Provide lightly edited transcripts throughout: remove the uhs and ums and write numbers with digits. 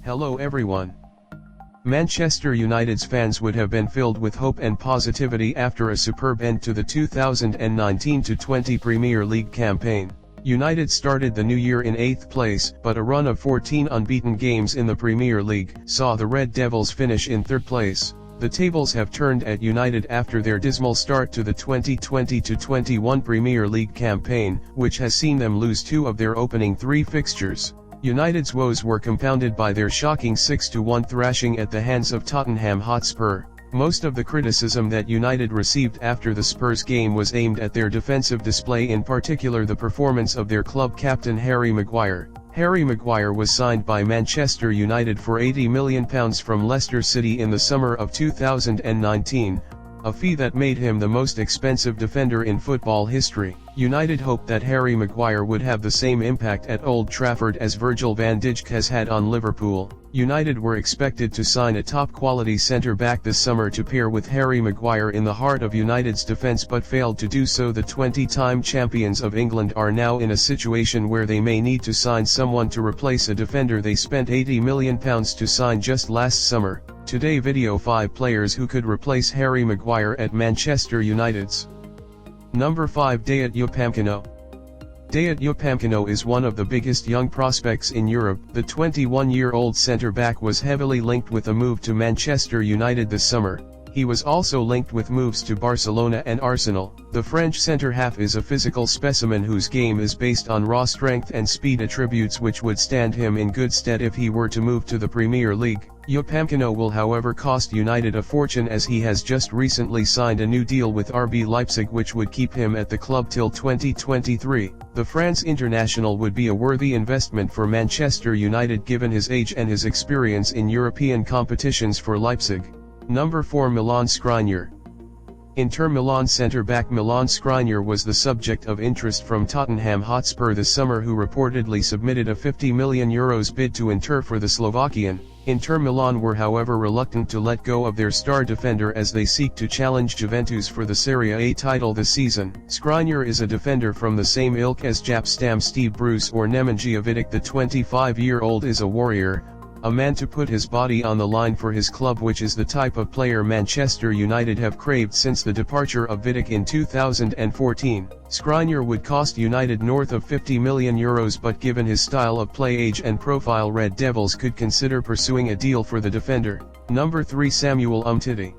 Hello everyone. Manchester United's fans would have been filled with hope and positivity after a superb end to the 2019-20 Premier League campaign. United started the new year in 8th place, but a run of 14 unbeaten games in the Premier League saw the Red Devils finish in 3rd place. The tables have turned at United after their dismal start to the 2020-21 Premier League campaign, which has seen them lose 2 of their opening 3 fixtures. United's woes were compounded by their shocking 6-1 thrashing at the hands of Tottenham Hotspur. Most of the criticism that United received after the Spurs game was aimed at their defensive display, in particular the performance of their club captain Harry Maguire. Harry Maguire was signed by Manchester United for £80 million from Leicester City in the summer of 2019, a fee that made him the most expensive defender in football history. United hoped that Harry Maguire would have the same impact at Old Trafford as Virgil van Dijk has had on Liverpool. United were expected to sign a top-quality centre-back this summer to pair with Harry Maguire in the heart of United's defence, but failed to do so. The 20-time champions of England are now in a situation where they may need to sign someone to replace a defender they spent £80 million to sign just last summer. Today video 5 players who could replace Harry Maguire at Manchester United's. Number 5, Dayot Upamecano. Dayot Upamecano is one of the biggest young prospects in Europe. The 21-year-old centre-back was heavily linked with a move to Manchester United this summer. He was also linked with moves to Barcelona and Arsenal. The French centre-half is a physical specimen whose game is based on raw strength and speed, attributes which would stand him in good stead if he were to move to the Premier League. Upamecano will however cost United a fortune, as he has just recently signed a new deal with RB Leipzig which would keep him at the club till 2023. The France international would be a worthy investment for Manchester United given his age and his experience in European competitions for Leipzig. Number 4, Milan Skriniar. Inter Milan centre-back Milan Skriniar was the subject of interest from Tottenham Hotspur this summer, who reportedly submitted a €50 million bid to Inter for the Slovakian. Inter Milan were however reluctant to let go of their star defender as they seek to challenge Juventus for the Serie A title this season. Skriniar is a defender from the same ilk as Jaap Stam, Steve Bruce or Nemanja Vidic. The 25-year-old is a warrior, a man to put his body on the line for his club, which is the type of player Manchester United have craved since the departure of Vidic in 2014. Skriniar would cost United north of €50 million, but given his style of play, age and profile, Red Devils could consider pursuing a deal for the defender. Number 3, Samuel Umtiti.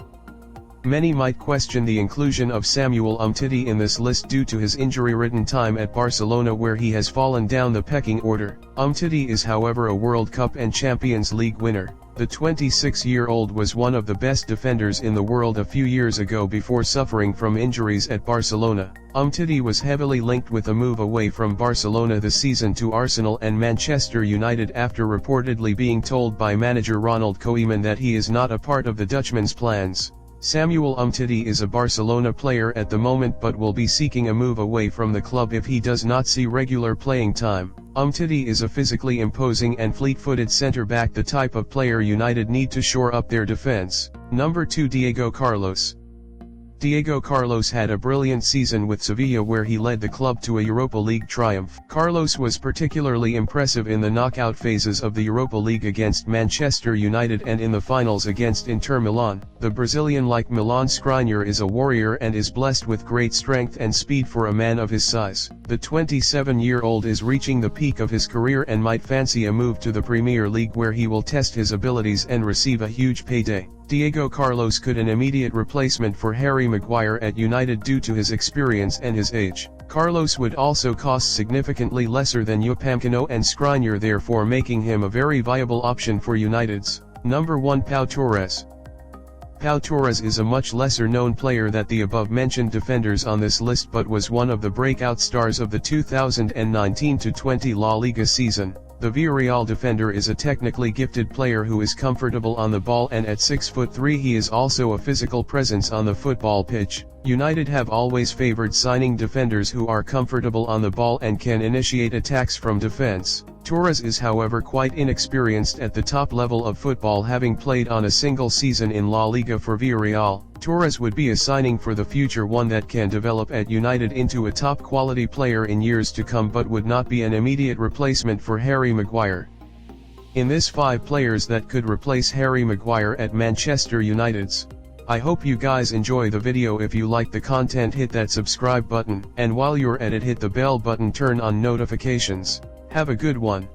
Many might question the inclusion of Samuel Umtiti in this list due to his injury-ridden time at Barcelona, where he has fallen down the pecking order. Umtiti is however a World Cup and Champions League winner. The 26-year-old was one of the best defenders in the world a few years ago before suffering from injuries at Barcelona. Umtiti was heavily linked with a move away from Barcelona this season to Arsenal and Manchester United after reportedly being told by manager Ronald Koeman that he is not a part of the Dutchman's plans. Samuel Umtiti is a Barcelona player at the moment but will be seeking a move away from the club if he does not see regular playing time. Umtiti is a physically imposing and fleet-footed centre-back, the type of player United need to shore up their defence. Number 2, Diego Carlos. Diego Carlos had a brilliant season with Sevilla, where he led the club to a Europa League triumph. Carlos was particularly impressive in the knockout phases of the Europa League against Manchester United and in the finals against Inter Milan. The Brazilian, like Milan Skriniar, is a warrior and is blessed with great strength and speed for a man of his size. The 27-year-old is reaching the peak of his career and might fancy a move to the Premier League, where he will test his abilities and receive a huge payday. Diego Carlos could an immediate replacement for Harry Maguire at United due to his experience and his age. Carlos would also cost significantly lesser than Upamecano and Skriniar, therefore making him a very viable option for United's. Number 1, Pau Torrez. Pau Torrez is a much lesser known player than the above-mentioned defenders on this list, but was one of the breakout stars of the 2019-20 La Liga season. The Villarreal defender is a technically gifted player who is comfortable on the ball, and at 6'3" he is also a physical presence on the football pitch. United have always favoured signing defenders who are comfortable on the ball and can initiate attacks from defence. Torrez is however quite inexperienced at the top level of football, having played on a single season in La Liga for Villarreal. Torrez would be a signing for the future, one that can develop at United into a top-quality player in years to come, but would not be an immediate replacement for Harry Maguire. In this 5 players that could replace Harry Maguire at Manchester United's. I hope you guys enjoy the video. If you like the content, hit that subscribe button, and while you're at it, hit the bell button, turn on notifications. Have a good one.